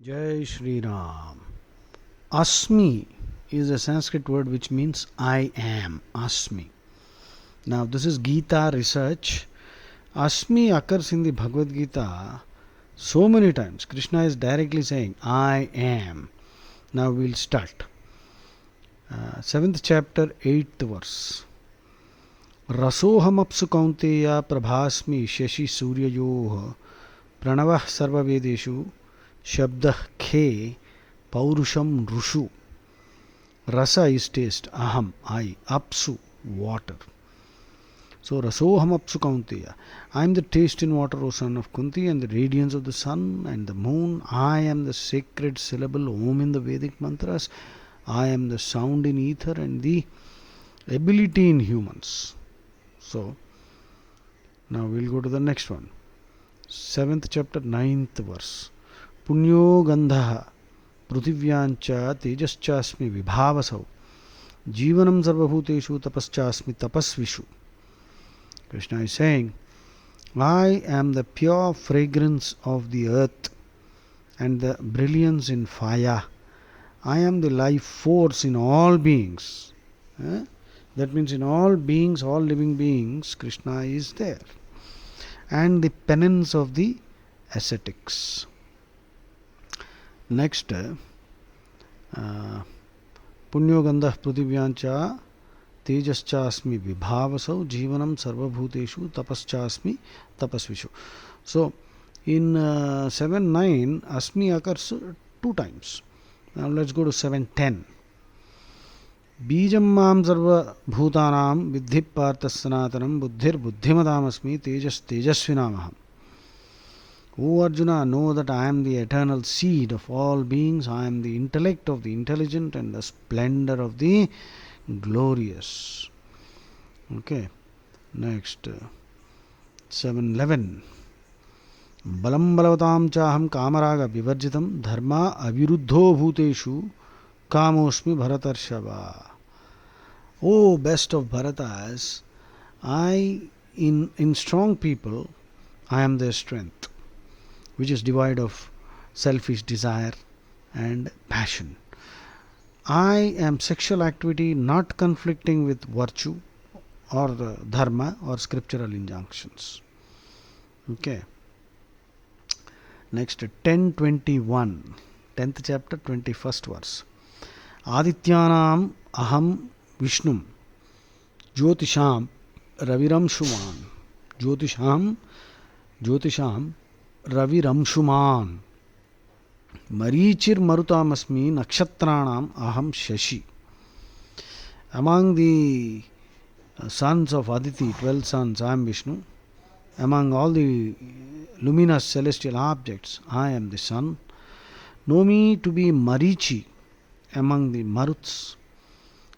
Jai Shri Ram. Asmi is a Sanskrit word which means I am. Asmi. Now, this is Gita research. Asmi occurs in the Bhagavad Gita so many times. Krishna is directly saying, I am. Now, we'll start. 7th chapter, 8th verse. रसोहमप्सु कौन्तेय प्रभास्मि शशि सूर्ययोः प्रणवः सर्ववेदेषु शब्दः खे पौरुषम Rishu. Rasa is taste, aham, I, apsu, water. So rasoham apsu kaunteya. I am the taste in water, O son of Kunti, and the radiance of the sun and the moon. I am the sacred syllable Om in the Vedic mantras. I am the sound in ether and the ability in humans. So now we'll go to the next one. 7th chapter, 9th verse. Punyo gandha पृथिव्यांचा तेजश्चास्मि विभावसौ जीवनम सर्वभूतेषु तपश्चास्मि तपस्विषु. Krishna is saying, I am the pure fragrance of the earth and the brilliance in fire. I am the life force in all beings. That means in all beings, all living beings, Krishna is there. And the penance of the ascetics. Next, Punyo Gandha Prithivyancha Tejaschasmi Vibhavasau Jivanam Sarvabhuteshu Tapaschasmi Tapasvishu. So, in 7.9, Asmi occurs 2 times. Now let's go to 7.10. Bijam mam sarva bhutanam vidhi partha sanatanam buddhir buddhimadam asmi tejas tejasvinamaham. O Arjuna, know that I am the eternal seed of all beings. I am the intellect of the intelligent and the splendor of the glorious. Okay. Next. 7.11. Balam balavatam chaham kamaraga vivarjitam dharma aviruddho bhuteshu kamosmi bharatarshava. O best of Bharatas, in strong people, I am their strength, which is devoid of selfish desire and passion. I am sexual activity not conflicting with virtue or dharma or scriptural injunctions. Okay. Next, 10.21, 10th chapter, 21st verse. Adityanam aham Vishnum Jyotisham Raviram Shuman. Jyotisham Raviramshuman Marichir Marutamasmi Nakshatranam Aham Shashi. Among the sons of Aditi, 12 sons, I am Vishnu. Among all the luminous celestial objects, I am the sun. Know me to be Marichi among the Maruts,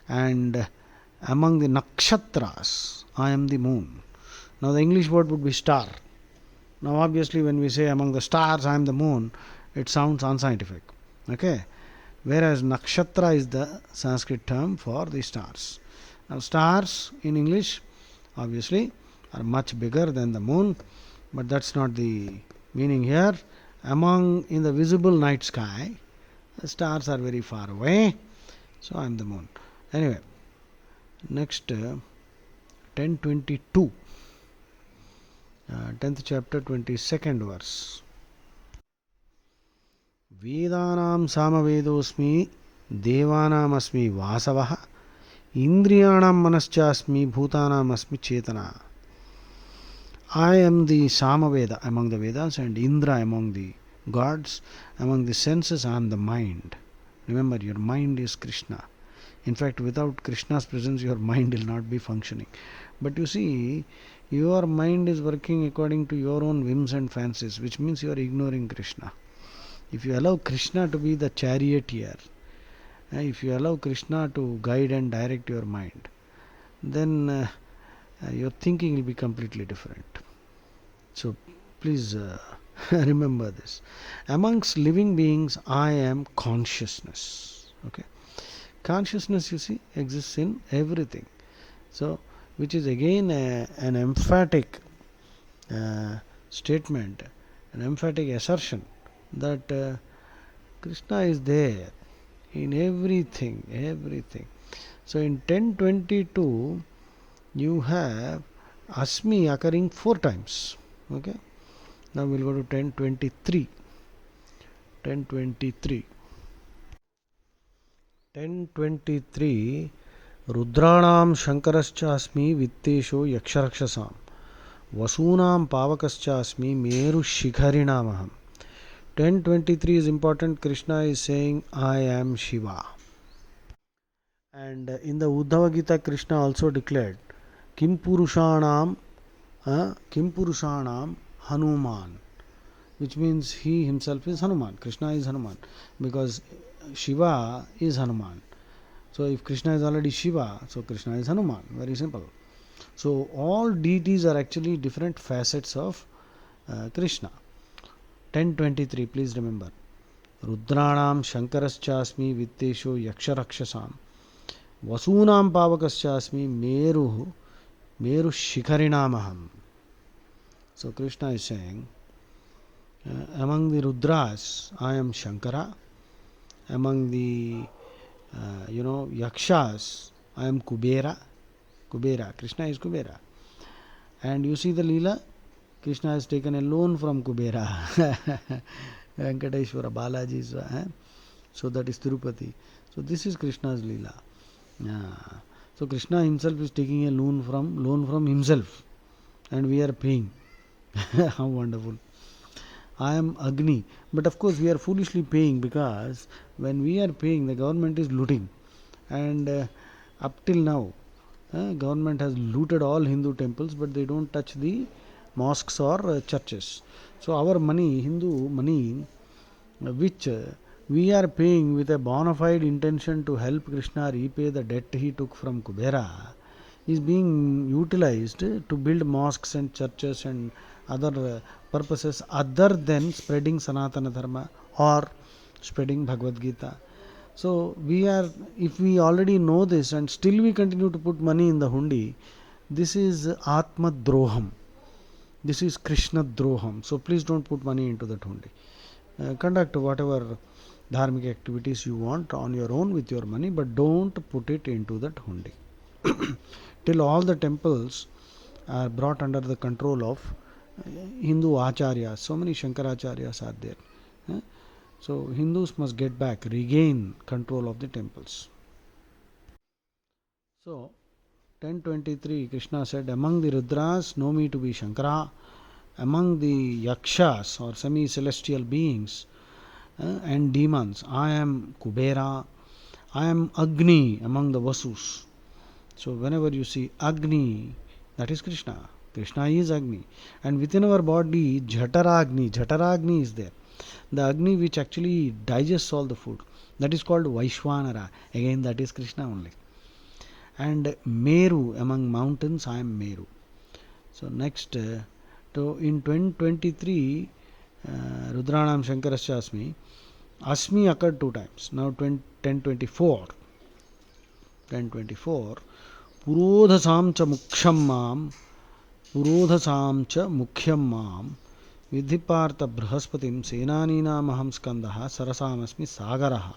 and among the Nakshatras, I am the moon. Now the English word would be star. Now obviously when we say among the stars I am the moon, it sounds unscientific. Okay? Whereas nakshatra is the Sanskrit term for the stars. Now stars in English obviously are much bigger than the moon, but that's not the meaning here. In the visible night sky, the stars are very far away, so I am the moon. Anyway, next 10.22. 10th chapter, 22nd verse. Vedanam samavedosmi devanam asmi vasavaha indriyanam manaschasmi bhutanam asmi chetana. I am the Samaveda among the Vedas and Indra among the gods. Among the senses I am the mind. Remember, your mind is Krishna. In fact, without Krishna's presence, your mind will not be functioning. But you see, your mind is working according to your own whims and fancies, which means you are ignoring Krishna. If you allow Krishna to be the charioteer, if you allow Krishna to guide and direct your mind, then your thinking will be completely different. So please remember this. Amongst living beings, I am consciousness. Okay, consciousness, you see, exists in everything. So, which is again an emphatic statement, an emphatic assertion that Krishna is there in everything, everything. So in 1022, you have Asmi occurring 4 times. Okay. Now we'll go to 1023. 1023. 1023. Rudranam Shankarascha Vittesho Yaksharakshasam Vasunam Pavakascha Meru Shikharinamaham. 1023 is important. Krishna is saying, I am Shiva. And in the Uddhava Gita, Krishna also declared, Kim Purushanam Hanuman, which means he himself is Hanuman. Krishna is Hanuman because Shiva is Hanuman. So if Krishna is already Shiva, so Krishna is Hanuman. Very simple. So all deities are actually different facets of Krishna. 1023, please remember. Rudranam Shankarascha Vittesho Yaksharakshasam Vasunam Pavakascha Meru Shikharinamaham. So Krishna is saying, among the Rudras, I am Shankara. Among the Yakshas, I am Kubera. Krishna is Kubera. And you see the Leela, Krishna has taken a loan from Kubera. Venkateshwara Balaji's. So that is Tirupati. So this is Krishna's Leela. So Krishna himself is taking a loan from himself. And we are paying. How wonderful. I am Agni. But of course we are foolishly paying, because when we are paying, the government is looting. And up till now, government has looted all Hindu temples, but they don't touch the mosques or churches. So our money, Hindu money, which we are paying with a bona fide intention to help Krishna repay the debt he took from Kubera, is being utilized to build mosques and churches and other purposes other than spreading Sanatana Dharma or spreading Bhagavad Gita. So if we already know this and still we continue to put money in the hundi, this is Atma Droham. This is Krishna Droham. So please don't put money into that hundi. Conduct whatever dharmic activities you want on your own with your money, but don't put it into that hundi. Till all the temples are brought under the control of Hindu acharyas. So many Shankaracharyas are there. So Hindus must get back, regain control of the temples. So 1023, Krishna said, among the Rudras, know me to be Shankara. Among the Yakshas or semi-celestial beings and demons, I am Kubera. I am Agni among the Vasus. So whenever you see Agni, that is Krishna. Krishna is Agni. And within our body, Jhataragni is there. The Agni which actually digests all the food. That is called Vaishwanara. Again, that is Krishna only. And Meru, among mountains, I am Meru. So next, in 2023, Rudranam Shankarasya Asmi occurred 2 times. Now 1024. 1024. Purodhasam cha mukhyam mam Vidhipartha Brahaspatim Senanina Maham Skandaha Sarasamasmi Sagaraha.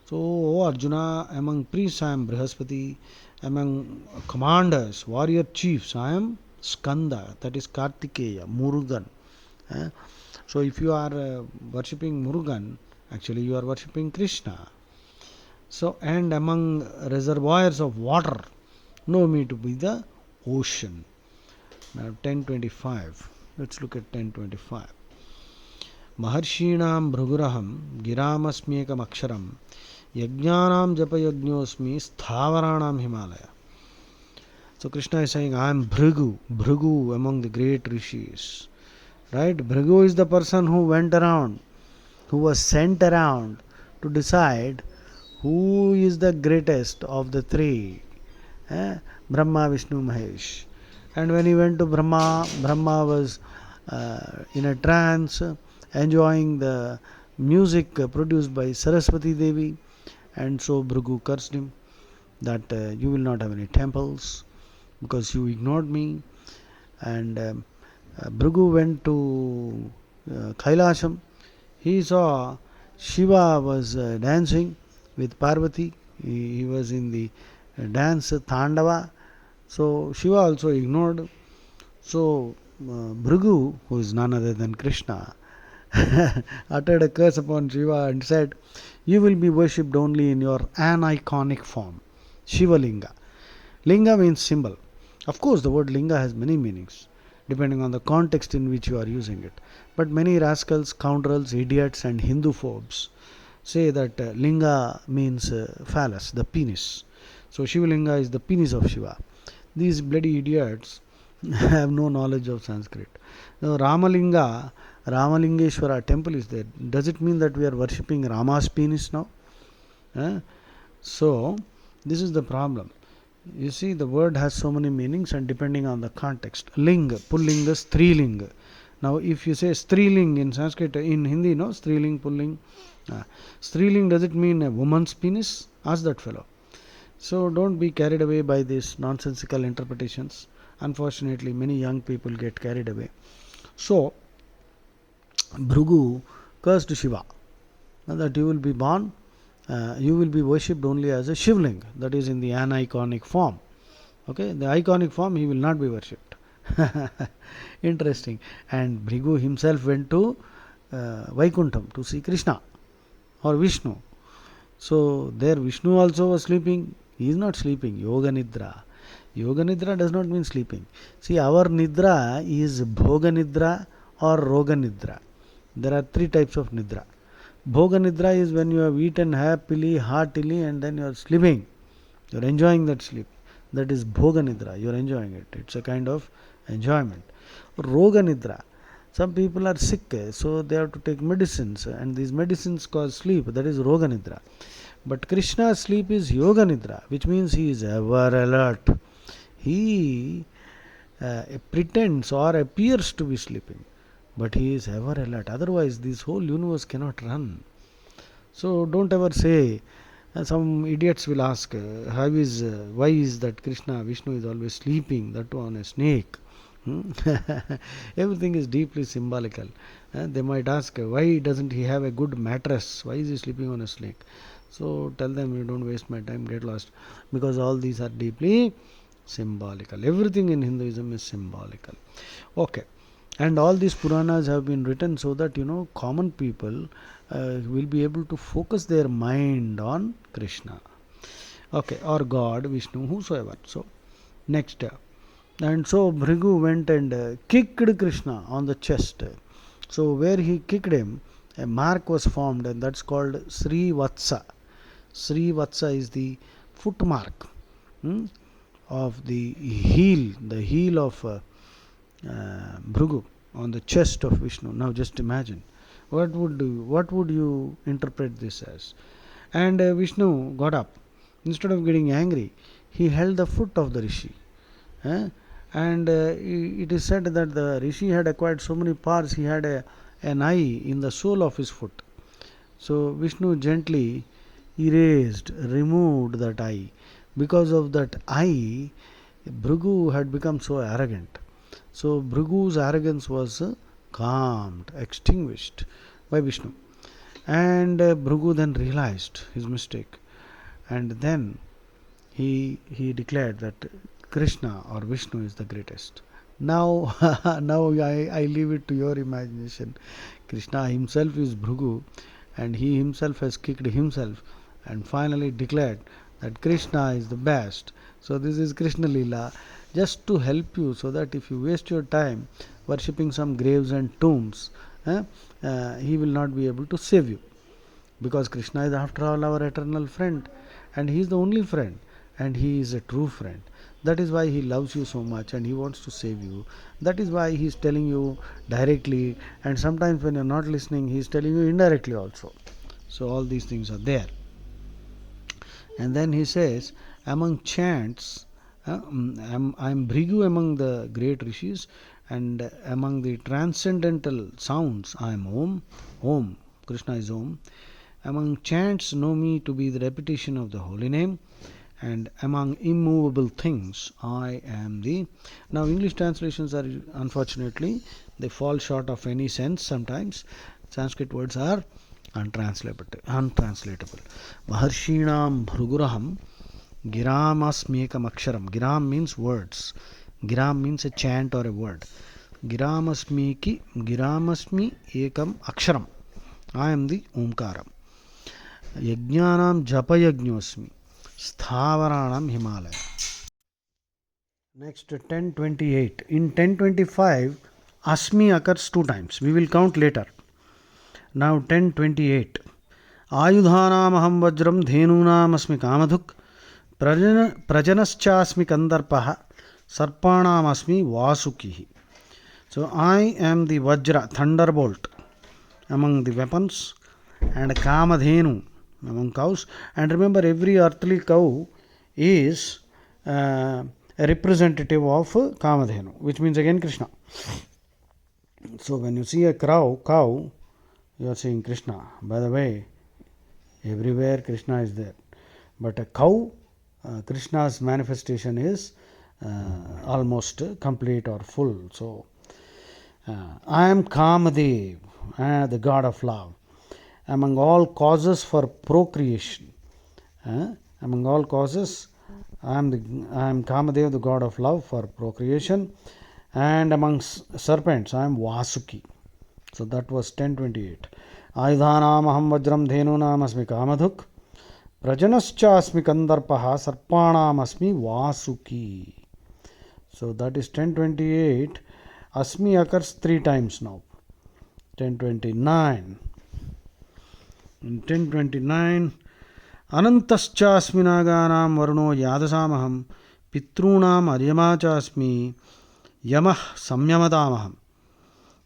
So, Arjuna, among priests I am Brihaspati, among commanders, warrior chiefs, I am Skanda, that is Kartikeya, Murugan. So, if you are worshipping Murugan, actually you are worshipping Krishna. So, and among reservoirs of water, know me to be the ocean. Now, 1025. Let's look at 1025. Maharshinam Bhruguraham Giramasmekam Aksharam Yajnanam Japayajñosmi Sthavaranam Himalaya. So Krishna is saying, I am Bhrigu among the great rishis. Right? Bhrigu is the person who went around, who was sent around to decide who is the greatest of the three. Brahma, Vishnu, Mahesh. And when he went to Brahma, Brahma was in a trance, enjoying the music produced by Saraswati Devi. And so Bhrigu cursed him that you will not have any temples because you ignored me. And Bhrigu went to Kailasham. He saw Shiva was dancing with Parvati. He was in the dance Tandava. So Shiva also ignored. So Bhrigu, who is none other than Krishna, uttered a curse upon Shiva and said, "You will be worshipped only in your aniconic form." Shiva Linga. Linga means symbol. Of course, the word linga has many meanings depending on the context in which you are using it. But many rascals, scoundrels, idiots, and Hindu phobes say that linga means phallus, the penis. So Shiva Linga is the penis of Shiva. These bloody idiots have no knowledge of Sanskrit. Now, Ramalingeshwara temple is there. Does it mean that we are worshipping Rama's penis now? So, this is the problem. You see, the word has so many meanings and depending on the context. Ling, Pullinga, Striling. Now, if you say Striling in Sanskrit, in Hindi, no? Striling, Pulling. Striling, does it mean a woman's penis? Ask that fellow. So, don't be carried away by these nonsensical interpretations. Unfortunately, many young people get carried away. So, Bhrigu cursed Shiva that you will be born, you will be worshipped only as a Shivling, that is in the aniconic form. Okay, the iconic form he will not be worshipped. Interesting. And Bhrigu himself went to Vaikuntham to see Krishna or Vishnu. So there Vishnu also was sleeping. He is not sleeping. Yoga Nidra. Yoga Nidra does not mean sleeping. See, our Nidra is Bhoga Nidra or Roga Nidra. There are three types of Nidra. Bhoga Nidra is when you have eaten happily, heartily, and then you are sleeping. You are enjoying that sleep. That is Bhoga Nidra. You are enjoying it. It's a kind of enjoyment. Roga Nidra. Some people are sick, so they have to take medicines, and these medicines cause sleep. That is Roga Nidra. But Krishna's sleep is Yoga Nidra, which means he is ever alert. He pretends or appears to be sleeping, but he is ever alert. Otherwise, this whole universe cannot run. So don't ever say. Some idiots will ask, why is that Krishna, Vishnu is always sleeping, that too on a snake? Everything is deeply symbolical. They might ask, why doesn't he have a good mattress? Why is he sleeping on a snake? So tell them, you don't waste my time, get lost. Because all these are deeply symbolical. Everything in Hinduism is symbolical. Okay. And all these Puranas have been written so that, common people will be able to focus their mind on Krishna. Okay. Or God, Vishnu, whosoever. So, next. And so Bhrigu went and kicked Krishna on the chest. So where he kicked him, a mark was formed, and that's called Sri Vatsa. Sri Vatsa is the foot mark of the heel of Bhrigu on the chest of Vishnu. Now just imagine, what would you interpret this as? And Vishnu got up. Instead of getting angry, he held the foot of the Rishi. And it is said that the Rishi had acquired so many powers, he had an eye in the sole of his foot. So Vishnu gently removed that eye. Because of that eye, Bhrigu had become so arrogant. So Bhrigu's arrogance was calmed, extinguished by Vishnu. And Bhrigu then realized his mistake. And then he declared that Krishna or Vishnu is the greatest. Now, I leave it to your imagination. Krishna himself is Bhrigu, and he himself has kicked himself, and finally declared that Krishna is the best. So this is Krishna Leela, just to help you, so that if you waste your time worshipping some graves and tombs, he will not be able to save you. Because Krishna is after all our eternal friend, and he is the only friend, and he is a true friend. That is why he loves you so much and he wants to save you. That is why he is telling you directly, and sometimes when you are not listening, he is telling you indirectly also. So all these things are there. And then he says, among chants, I am Bhrigu among the great rishis, and among the transcendental sounds, I am Om. Om. Krishna is Om. Among chants, know me to be the repetition of the holy name. And among immovable things, I am the. Now, English translations are, unfortunately, they fall short of any sense sometimes. Sanskrit words are untranslatable. Maharshinam bhruguraham giramasmekam aksharam. Giram means words. Giram means a chant or a word. Giramasmi ekam aksharam. I am the Omkaram. Yajnanam japayajñosmi. Sthavaranam Himalaya. Next 1028. In 1025, Asmi occurs 2 times. We will count later. Now 1028. Ayudhanam aham vajram dhenunam asmi kamadhuk prajanaschaasmi kandarpaha sarpanam asmi vasukihi. So I am the Vajra, thunderbolt, among the weapons, and Kamadhenu among cows. And remember, every earthly cow is a representative of Kamadhenu, which means again Krishna. So when you see a cow, you are seeing Krishna. By the way, everywhere Krishna is there. But a cow, Krishna's manifestation is almost complete or full. So I am Kamadev, the god of love. Among all causes for procreation, among all causes, I am Kamadev, the god of love for procreation. And among serpents, I am Vasuki. So that was 1028. Ayudhanam aham vajram dhenunam asmi kamadhuk prajanascha asmi kandarpaha sarpanam asmi Vasuki. So that is 1028. Asmi occurs 3 times now. 1029. In 1029, Anantascha asminaganam varuno yadasamaham pitrunam aryamachasmi yamah samyamadamaham.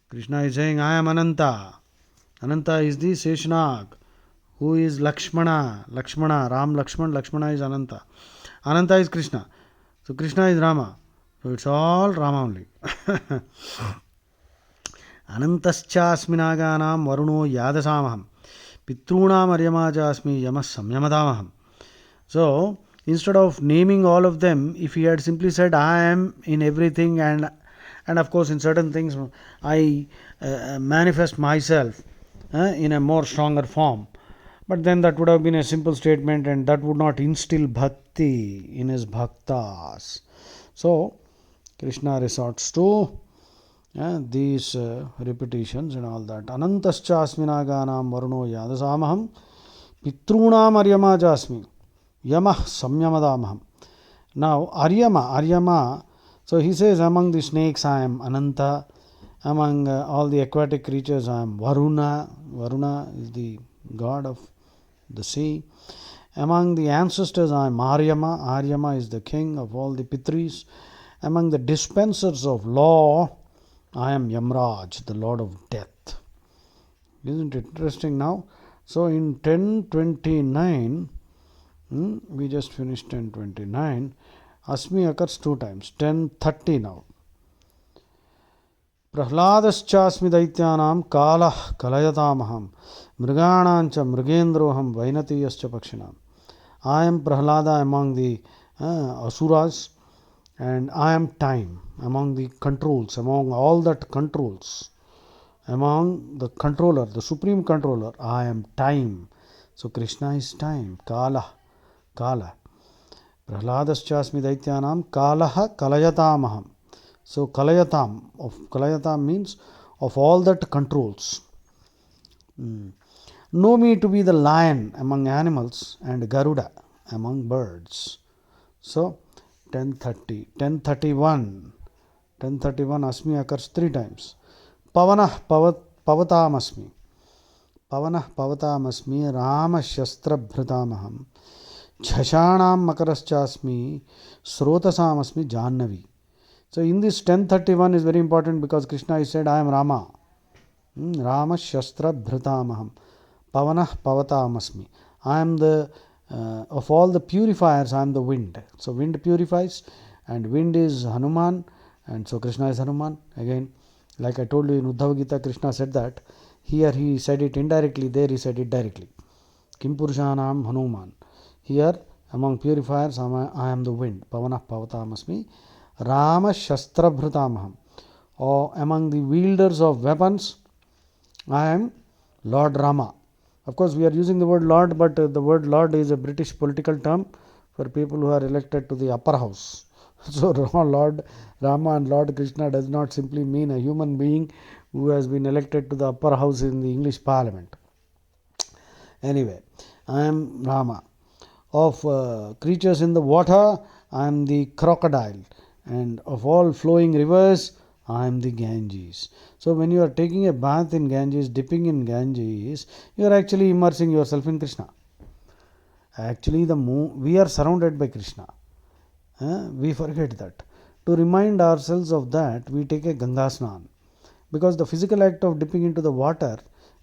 Krishna is saying, I am Ananta. Ananta is the Seshanag, who is Lakshmana. Ram Lakshmana is Ananta. Ananta is Krishna. So Krishna is Rama. So it's all Rama only. Anantascha asminaganam varuno yadasamaham pitrunam aryamachasmi yamas samyamadamaham. So instead of naming all of them, if he had simply said, I am in everything, and of course in certain things I manifest myself in a more stronger form, but then that would have been a simple statement and that would not instill bhakti in his bhaktas. So Krishna resorts to these repetitions and all that. Anantascha asminaganam varuno yadasamaham pitrunam aryamachasmi yamah samyamadamaham. Now Aryama, so he says, among the snakes I am Ananta, among all the aquatic creatures I am Varuna. Varuna is the god of the sea. Among the ancestors I am Aryama. Aryama is the king of all the Pitris. Among the dispensers of law I am Yamraj, the lord of death. Isn't it interesting now? So in 1029, we just finished 1029. Asmi occurs 2 times. 1030 now. Prahladascha daityanam kalah kalayatamaham mriganancha mrigendroham vainatiyascha pakshinam. I am Prahlada among the asuras, and I am time among the controls, among all that controls, among the controller, the supreme controller, I am time. So Krishna is time, kala. Prahladascha daityanam kalaha kalayatamaham. So Kalayatam means of all that controls. Know me to be the lion among animals and Garuda among birds. So 1031 Asmi occurs 3 times. Pavanah pavatam asmi Rama shastra bhritamaham Jhashanam makaraschasmi Srotasam asmi Jannavi. So in this 1031 is very important because Krishna is said, I am Rama. Rama shastra bhritamaham Pavanah pavatam asmi. I am the of all the purifiers, I am the wind. So wind purifies, and wind is Hanuman, and so Krishna is Hanuman. Again, like I told you in Uddhava Gita, Krishna said that. Here he said it indirectly, there he said it directly. Kim Purushanam Hanuman. Here among purifiers I am the wind. Pavanah pavatam asmi Rama shastra bhritamaham. Or among the wielders of weapons I am Lord Rama. Of course, we are using the word Lord, but the word Lord is a British political term for people who are elected to the upper house. So Lord Rama and Lord Krishna does not simply mean a human being who has been elected to the upper house in the English Parliament. Anyway, I am Rama. Of creatures in the water, I am the crocodile, and of all flowing rivers, I am the Ganges. So when you are taking a bath in Ganges, dipping in Ganges, you are actually immersing yourself in Krishna. Actually, we are surrounded by Krishna. We forget that. To remind ourselves of that, we take a Ganga Snan, because the physical act of dipping into the water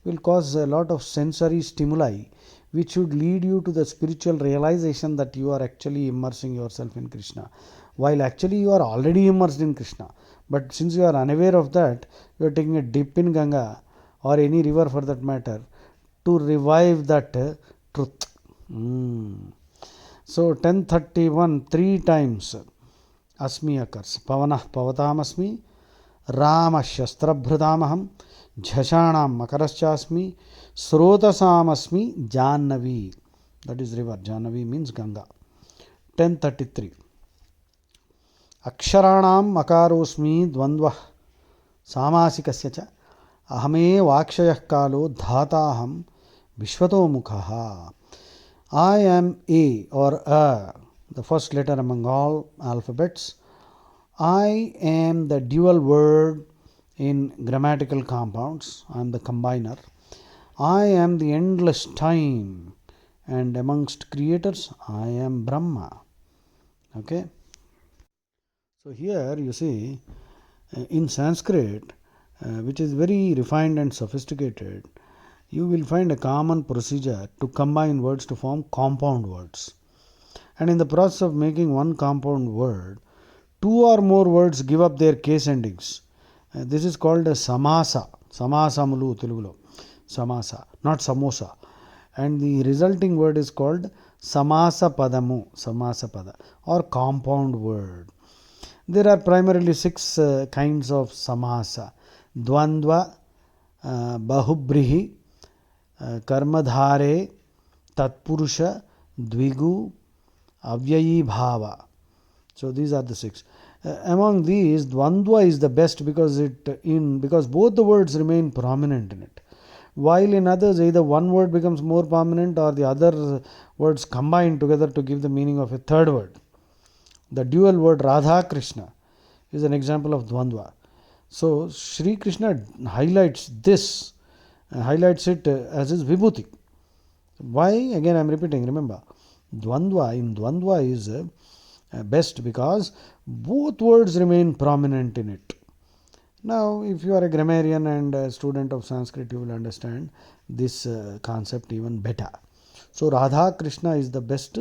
will cause a lot of sensory stimuli, which should lead you to the spiritual realization that you are actually immersing yourself in Krishna, while actually you are already immersed in Krishna. But since you are unaware of that, you are taking a dip in Ganga or any river for that matter to revive that truth. So 1031, three times Asmi occurs. Pavanah Pavatam Rama Shastrabhridamaham Jhashanam Makaraschasmi Srotasamasmi Jannavi. That is river. Jannavi means Ganga. 1033. Aksharanam Makarosmi Dvandva Samasikasya cha Ahame Vakshayah Kalo Dhataham Vishwato Mukhaha. I am A or A, the first letter among all alphabets. I am the dual word in grammatical compounds. I am the combiner. I am the endless time, and amongst creators, I am Brahma. Okay. So here you see, in Sanskrit, which is very refined and sophisticated, you will find a common procedure to combine words to form compound words. And in the process of making one compound word, two or more words give up their case endings. This is called a samasa. Samasamulu Telugulo. Samasa, not samosa. And the resulting word is called samasa padamu. Samasa pada, or compound word. There are primarily six kinds of samasa: dvandva, bahubrihi, karmadhare, tatpurusha, dvigu, avyayi bhava. So these are the six. Among these, dvandva is the best because both the words remain prominent in it. While in others, either one word becomes more prominent or the other words combine together to give the meaning of a third word. The dual word Radha Krishna is an example of dvandva. So Sri Krishna highlights it as his vibhuti. Why? Again I am repeating, remember, Dvandva is best because both words remain prominent in it. Now, if you are a grammarian and a student of Sanskrit, you will understand this concept even better. So Radha Krishna is the best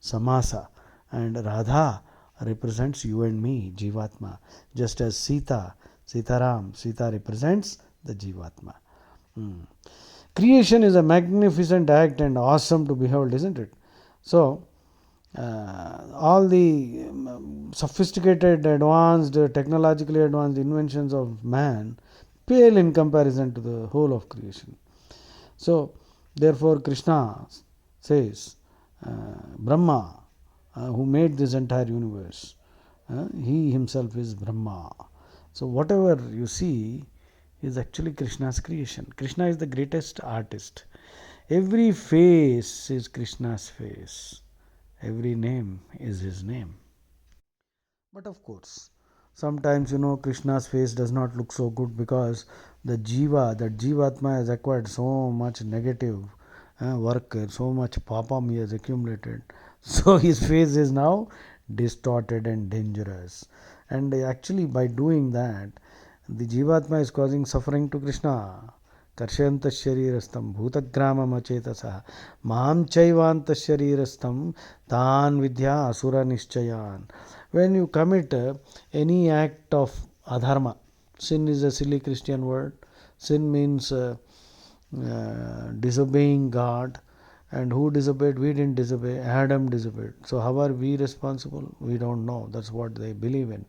samasa, and Radha represents you and me, Jivatma, just as Sita represents the Jivatma. Creation is a magnificent act and awesome to behold, isn't it? So all the sophisticated, advanced, technologically advanced inventions of man pale in comparison to the whole of creation. So therefore Krishna says, Brahma, who made this entire universe, he himself is Brahma. So whatever you see is actually Krishna's creation. Krishna is the greatest artist. Every face is Krishna's face. Every name is his name. But of course, sometimes Krishna's face does not look so good because that Jivatma has acquired so much negative work, so much papam he has accumulated. So his face is now distorted and dangerous. And actually, by doing that, the Jivatma is causing suffering to Krishna. Karshanta sharirastam bhutagramam achetasa mam chaivanta sharirastam tan vidya asura nischayan. When you commit any act of adharma, sin is a silly Christian word. Sin means disobeying God. And who disobeyed? We didn't disobey. Adam disobeyed. So how are we responsible? We don't know. That's what they believe in.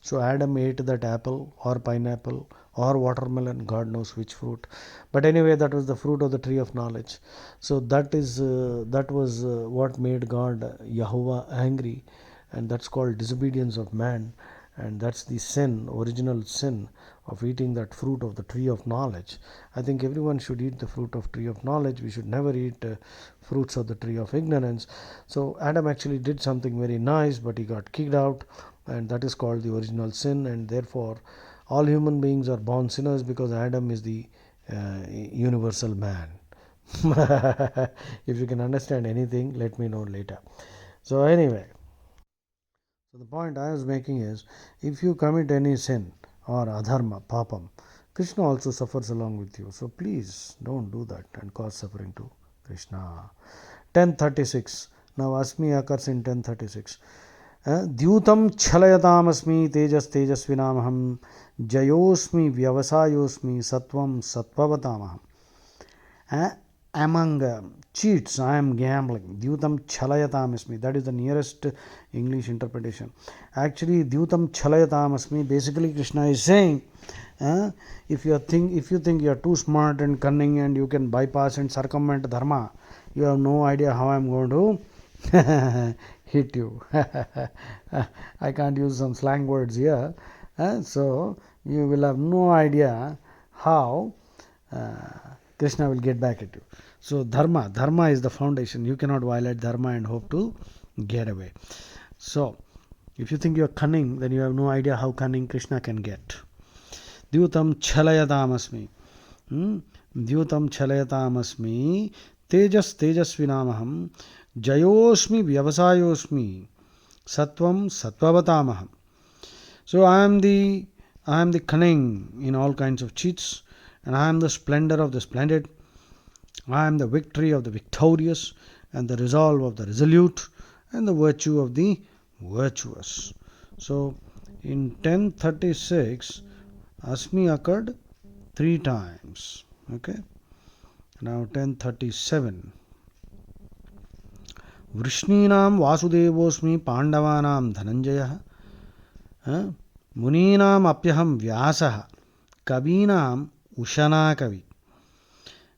So Adam ate that apple or pineapple or watermelon, God knows which fruit. But anyway, that was the fruit of the tree of knowledge. So that was what made God Yahovah angry, and that's called disobedience of man, and that's the sin, original sin of eating that fruit of the tree of knowledge. I think everyone should eat the fruit of tree of knowledge. We should never eat fruits of the tree of ignorance. So Adam actually did something very nice, but he got kicked out, and that is called the original sin. And therefore all human beings are born sinners, because Adam is the universal man. If you can understand anything, let me know later. So anyway, so the point I was making is, if you commit any sin or adharma, papam, Krishna also suffers along with you. So please don't do that and cause suffering to Krishna. 1036. Now Asmi occurs in 1036. द्यूतं छलयतामस्मि तेजस् तेजस्विनामहं जयोस्मि व्यवसायोस्मि सत्वं सत्ववतामहं. Among cheats I am gambling. Dyutam chalayatam. That is the nearest English interpretation. Actually, Dyutam chalayatam. Basically, Krishna is saying, if you think you are too smart and cunning and you can bypass and circumvent dharma, you have no idea how I am going to hit you. I can't use some slang words here. So you will have no idea how Krishna will get back at you. So dharma is the foundation. You cannot violate dharma and hope to get away. So if you think you are cunning, then you have no idea how cunning Krishna can get. Dyutam chalayatam. Dyutam chalayatam. Tejas tejasvinamaham. Jayosmi vyavasayosmi. Satvam satvavatamaham. So I am the cunning in all kinds of cheats, and I am the splendor of the splendid. I am the victory of the victorious, and the resolve of the resolute, and the virtue of the virtuous. So in 1036, Asmi occurred 3 times. Okay. Now 1037. Vrishninam Vasudevosmi Pandavanam Dhananjaya. Muninam Apyaham Vyasaha. Kavinam Ushana Kavi.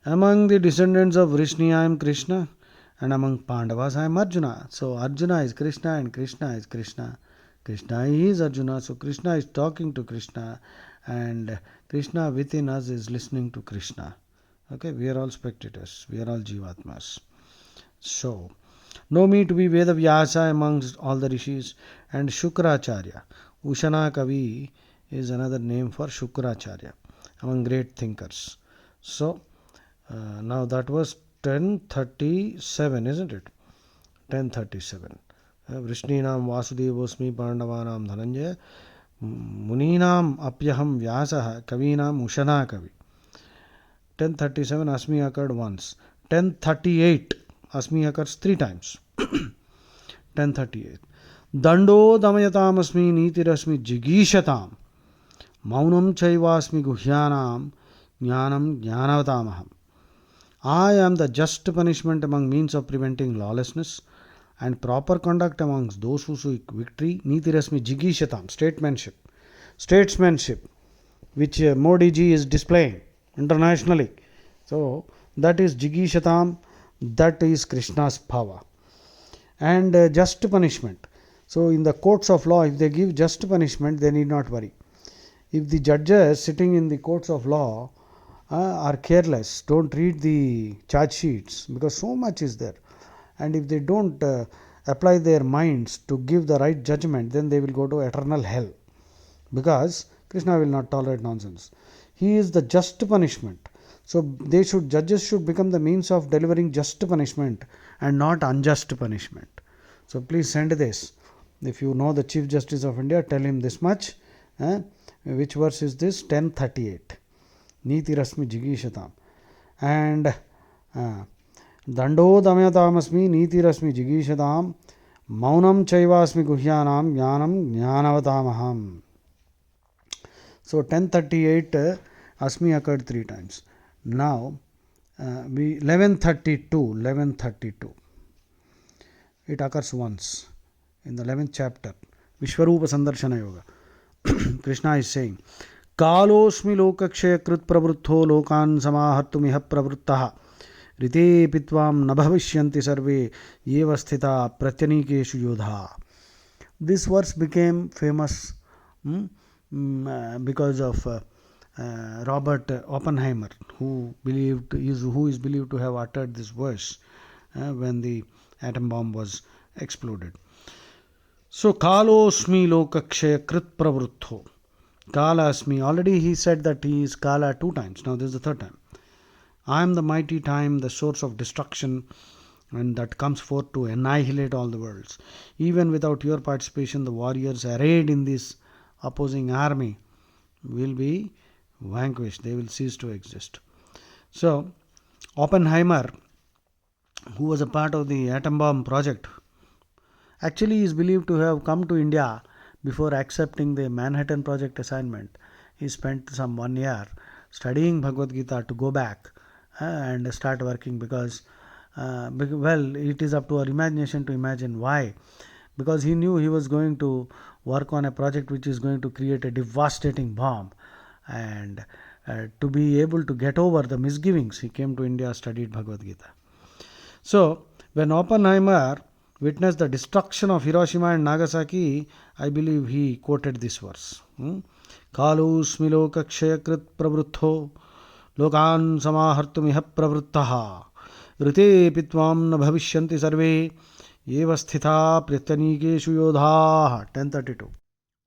Among the descendants of Vrishni I am Krishna, and among Pandavas I am Arjuna. So Arjuna is Krishna and Krishna is Krishna. Krishna is Arjuna. So Krishna is talking to Krishna, and Krishna within us is listening to Krishna. Okay, we are all spectators. We are all Jivatmas. So, know me to be Vedavyasa amongst all the rishis, and Shukracharya. Ushana Kavi is another name for Shukracharya among great thinkers. So, now that was 1037, isn't it? 1037. Vrishninam Vasudevosmi Pandavanam Dhananjaya. Muninam Apyaham Vyasaha. Kavinam Ushana Kavi. 1037 Asmi occurred once. 1038 Asmi occurs 3 times. 1038. Dando Damayatam Nitirasmi Jigishatam. Maunam Chaivasmi Guhyanam Jnanam Jnanavatamaham. I am the just punishment among means of preventing lawlessness, and proper conduct amongst those who seek victory. Nitirasmi Jigishatam. Statesmanship, which Modi ji is displaying internationally. So that is Jigishatam. That is Krishna's power. And just punishment. So in the courts of law, if they give just punishment, they need not worry. If the judges sitting in the courts of law are careless, don't read the charge sheets, because so much is there, and if they don't apply their minds to give the right judgment, then they will go to eternal hell, because Krishna will not tolerate nonsense. He is the just punishment. So judges should become the means of delivering just punishment and not unjust punishment. So please send this. If you know the Chief Justice of India, tell him this much. Which verse is this? 1038. Niti Rasmi Jigishatam. And Dando Damyatamasmi Niti Rasmi Jigishatam. Maunam Chaivasmi Guhyanam Jnanam Jnanavatamaham. So 1038 Asmi occurred 3 times. Now 1132. It occurs once in the 11th chapter. Vishwarupa Sandarshana Yoga. Krishna is saying, कालोऽस्मि लोकक्षयकृत् प्रवृद्धो लोकान् समाहर्तुमिह प्रवृत्तः ऋतेऽपि त्वां न भविष्यन्ति सर्वे एव स्थिता प्रत्यनीकेषु योधा. This verse became famous because of Robert Oppenheimer, who is believed to have uttered this verse when the atom bomb was exploded. So, Kalosmi Lokakshaya Krit Pravruttho. Kalasmi, already he said that he is Kala 2 times. Now this is the 3rd time. I am the mighty time, the source of destruction, and that comes forth to annihilate all the worlds. Even without your participation, the warriors arrayed in this opposing army will be vanquished. They will cease to exist. So, Oppenheimer, who was a part of the atom bomb project, actually is believed to have come to India before accepting the Manhattan Project assignment. He spent some 1 year studying Bhagavad Gita to go back and start working because, well, it is up to our imagination to imagine why. Because he knew he was going to work on a project which is going to create a devastating bomb. And to be able to get over the misgivings, he came to India, studied Bhagavad Gita. So, when Oppenheimer witnessed the destruction of Hiroshima and Nagasaki, I believe he quoted this verse. Kalosmi lokakshayakrit pravruttho lokan samahartumiha pravruttaha rite pitvam na bhavishyanti sarve eva sthita prityanikeshu yodha. 1032.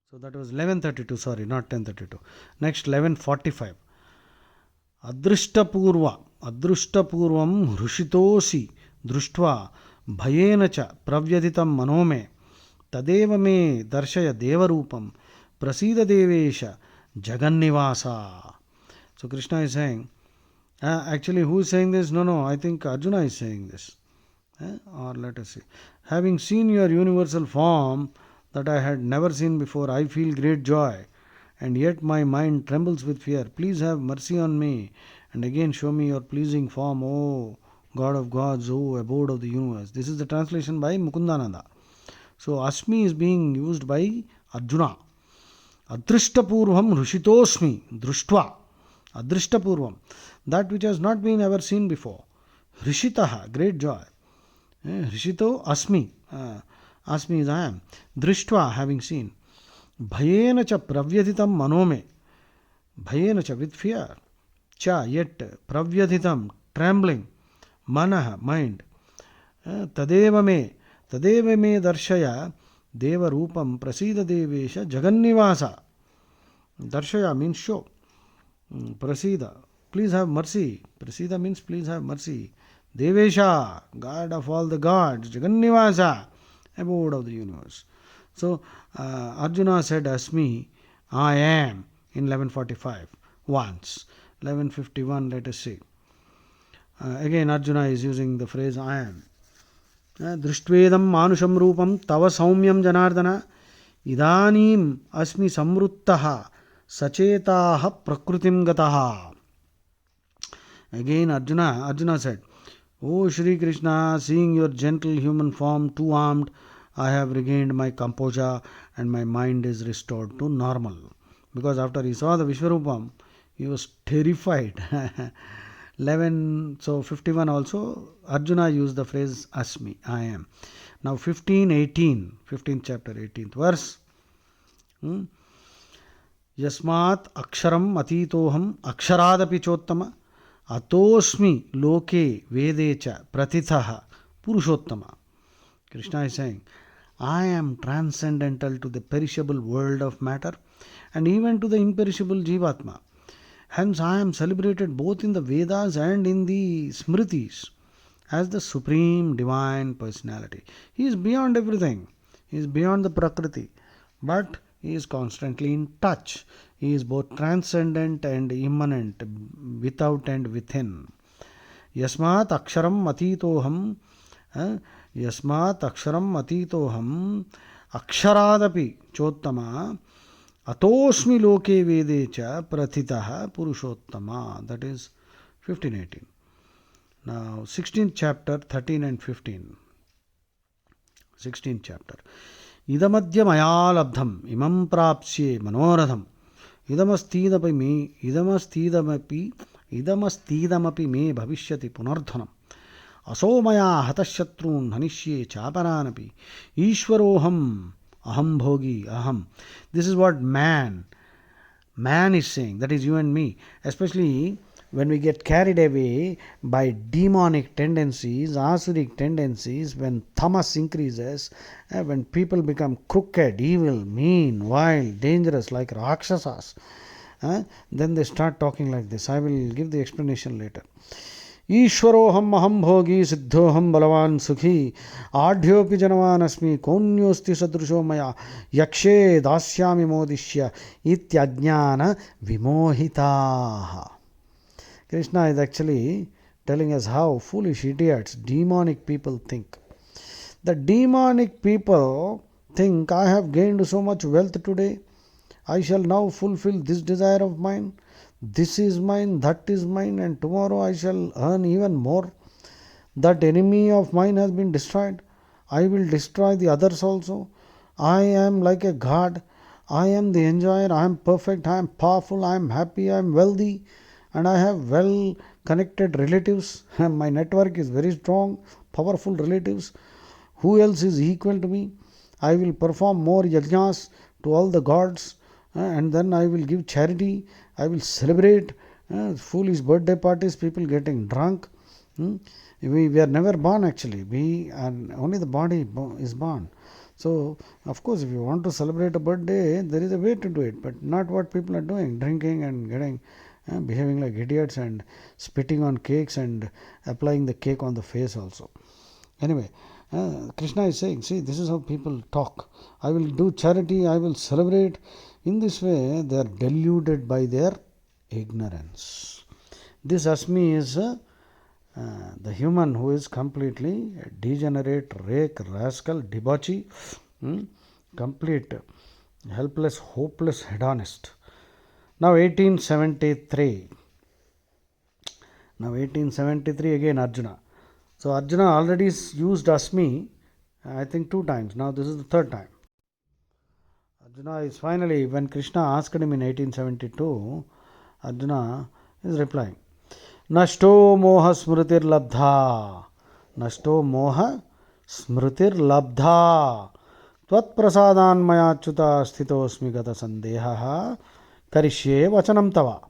So that was 1132, sorry, not 1032. Next, 1145. Adrishtapurvam hrushitosi društva भयेन च प्रव्यथितं मनो मे तदेव मे दर्शय देवरूपं प्रसीद Devesh जगन्निवासा. So Krishna is saying, actually who is saying this? No, I think Arjuna is saying this. Or let us see. Having seen your universal form that I had never seen before, I feel great joy, and yet my mind trembles with fear. Please have mercy on me, and again show me your pleasing form, O God of gods, O abode of the universe. This is the translation by Mukundananda. So Asmi is being used by Arjuna. Adrishtapurvam Rishitosmi Društva. Adrishtapurvam. That which has not been ever seen before. Rishitaha, great joy. Rishito Asmi. Asmi is I am. Društva, having seen. Bhayena cha pravyadhitam manome. Bhayena cha, with fear. Cha, yet. Pravyadhitam, trembling. Manah, mind. Tadeva me darshaya deva rupam prasida devesha jagannivasa. Darshaya means show. Prasida, please have mercy. Prasida means please have mercy. Devesha, God of all the gods. Jagannivasa, abode of the universe. So Arjuna said Asmi, I am, in 1145 once. 1151, let us see. Again Arjuna is using the phrase I am. Drishtvedam manusham rupam tava saumyam janardana idanim asmi samruttaha sachetaha prakrutim gataha. Again Arjuna said, O Shri Krishna, seeing your gentle human form two-armed, I have regained my composure and my mind is restored to normal. Because after he saw the Vishwarupam, he was terrified. 51 also, Arjuna used the phrase Asmi, I am. Now 15th chapter, 18th verse. Yasmat aksharam atitoham aksharaadapi chottama atosmi loke vedecha pratithaha purushottama. Krishna is saying, I am transcendental to the perishable world of matter and even to the imperishable Jivatma. Hence I am celebrated both in the Vedas and in the Smritis as the supreme divine personality. He is beyond everything. He is beyond the Prakriti. But he is constantly in touch. He is both transcendent and immanent, without and within. Yasmat aksharam atitoham aksharaadapi chottama atosmi loke vedecha prathitaha purushottama. That is 15:18. Now 16th chapter, 13 and 15. 16th chapter. Idamadya maya labdham imam prapsye manoradham idamastidamapi me bhavishyati punardhanam. असोमया हतशत्रून् हनिष्ये चापरानपि ईश्वरोऽहम् aham bhogi aham. This is what man is saying. That is you and me. Especially when we get carried away by demonic tendencies, asuric tendencies, when tamas increases, when people become crooked, evil, mean, wild, dangerous like rakshasas, then they start talking like this. I will give the explanation later. ईश्वरोऽहम् अहं भोगी सिद्धोऽहं बलवान् सुखी आढ्योऽपि जनवानस्मि कोऽन्योऽस्ति सदृशो मया यक्षे दास्यामि मोदिष्य इत्यज्ञान विमोहिताः. Krishna is actually telling us how foolish idiots demonic people think. The demonic people think, I have gained so much wealth today, I shall now fulfill this desire of mine. This is mine, that is mine, and tomorrow I shall earn even more. That enemy of mine has been destroyed. I will destroy the others also. I am like a god. I am the enjoyer. I am perfect. I am powerful. I am happy. I am wealthy. And I have well connected relatives. My network is very strong, powerful relatives. Who else is equal to me? I will perform more yajnas to all the gods. And then I will give charity. I will celebrate foolish birthday parties, people getting drunk. We are never born actually. We are only the body is born. So, of course, if you want to celebrate a birthday, there is a way to do it, but not what people are doing, drinking and getting, behaving like idiots and spitting on cakes and applying the cake on the face also. Anyway, Krishna is saying, see, this is how people talk. I will do charity, I will celebrate. In this way, they are deluded by their ignorance. This Asmi is the human who is completely degenerate, rake, rascal, debauchee, complete, helpless, hopeless hedonist. Now 1873. Now 1873 again Arjuna. So Arjuna already used Asmi, I think 2 times. Now this is the 3rd time. Arjuna is finally, when Krishna asked him in 1872, Arjuna is replying, Nashto moha smritir labdha. Nashto moha smritir labdha. Tvat prasadan maya chuta sthitosmi gata sandeha. Karishye vachanam tava.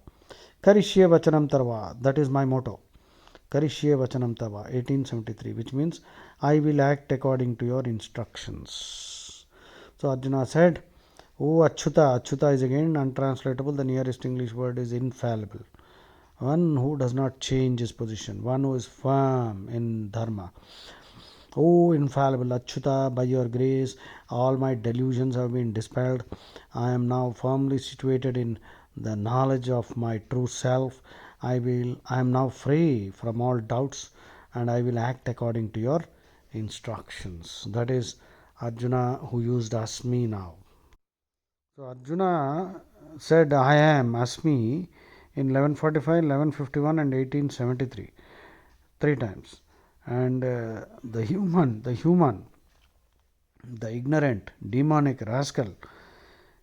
Karishye vachanam tava. That is my motto. Karishye vachanam tava. 1873, which means I will act according to your instructions. So Arjuna said, Oh Achyuta. Achyuta is again untranslatable. The nearest English word is infallible. One who does not change his position. One who is firm in dharma. Oh infallible Achyuta, by your grace, all my delusions have been dispelled. I am now firmly situated in the knowledge of my true self. I am now free from all doubts and I will act according to your instructions. That is Arjuna who used Asmi now. So Arjuna said, I am Asmi in 1145, 1151 and 1873. 3 times. And the human, the ignorant, demonic rascal,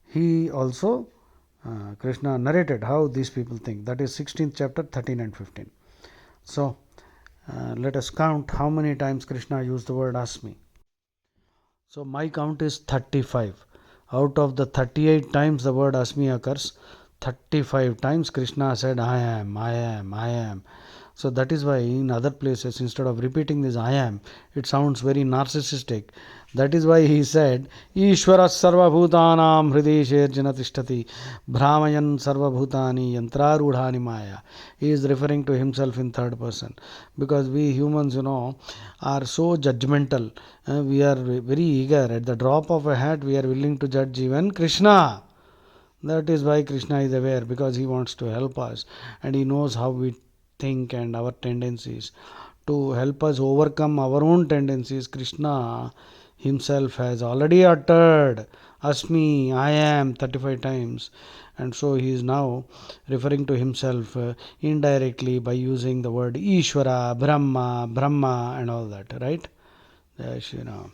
he also, Krishna narrated how these people think. That is 16th chapter, 13 and 15. So, let us count how many times Krishna used the word Asmi. So, my count is 35. Out of the 38 times the word Asmi occurs, 35 times Krishna said, I am, I am, I am. So that is why in other places, instead of repeating this I am, it sounds very narcissistic. That is why he said, Ishvara sarva bhutanam hrideshirjana tishtati brahmayan sarva bhutani yantrarudhani maya. He is referring to himself in 3rd person. Because we humans, are so judgmental. We are very eager. At the drop of a hat, we are willing to judge even Krishna. That is why Krishna is aware, because he wants to help us and he knows how we think and our tendencies. To help us overcome our own tendencies, Krishna himself has already uttered Asmi, I am 35 times, and so he is now referring to himself indirectly by using the word Ishvara, Brahma, and all that, right? Jai Shri Ram.